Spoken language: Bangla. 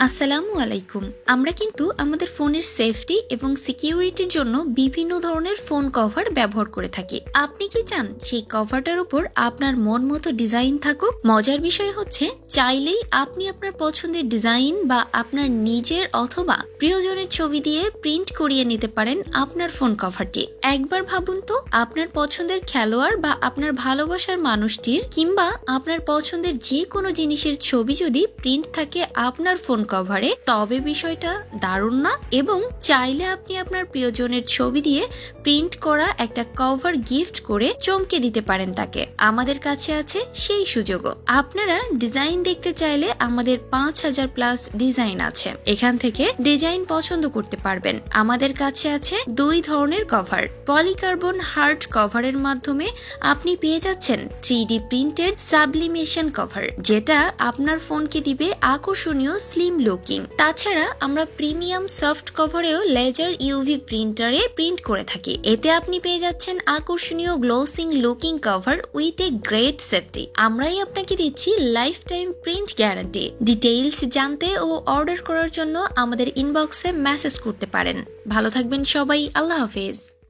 আসসালামু আলাইকুম। আমরা কিন্তু আমাদের ফোনের সেফটি এবং সিকিউরিটির জন্য বিভিন্ন ধরনের ফোন কভার ব্যবহার করে থাকি। আপনি কি চান সেই কভারটার উপর আপনার মন মতো ডিজাইন থাকুক? মজার বিষয় হচ্ছে, চাইলেই আপনি আপনার পছন্দের ডিজাইন বা আপনার নিজের অথবা প্রিয়জনের ছবি দিয়ে প্রিন্ট করিয়ে নিতে পারেন আপনার ফোন কভারটি। একবার ভাবুন তো, আপনার পছন্দের খেলোয়াড় বা আপনার ভালোবাসার মানুষটির কিংবা আপনার পছন্দের যে কোনো জিনিসের ছবি যদি প্রিন্ট থাকে আপনার ফোন কভারে, তবে বিষয়টা দারুণ না? এবং চাইলে আপনি আপনার প্রিয়জনের ছবি দিয়ে প্রিন্ট করা একটা কভার গিফট করে চমকে দিতে পারেন তাকে। আমাদের কাছে আছে সেই সুযোগও। আপনারা ডিজাইন দেখতে চাইলে আমাদের 5000+ ডিজাইন আছে, এখান থেকে ডিজাইন পছন্দ করতে পারবেন। আমাদের কাছে আছে দুই ধরনের কভার। পলিকার্বন হার্ড কভারের মাধ্যমে আপনি পেয়ে যাচ্ছেন 3D প্রিন্টেড সাবলিমেশন কভার, যেটা আপনার ফোনকে দিবে আকর্ষণীয় স্লিম লুকিং। তাছাড়া আমরা প্রিমিয়াম সফট কভারেও লেজার ইউভি প্রিন্টারে প্রিন্ট করে থাকি। এতে আপনি পেয়ে যাচ্ছেন আকর্ষণীয় glossing looking cover with a great safety. আমরাই আপনাকে দিচ্ছি lifetime print guarantee. Details জানতে ও অর্ডার করার জন্য আমাদের ইনবক্সে মেসেজ করতে পারেন। ভালো থাকবেন সবাই, আল্লাহ হাফেজ।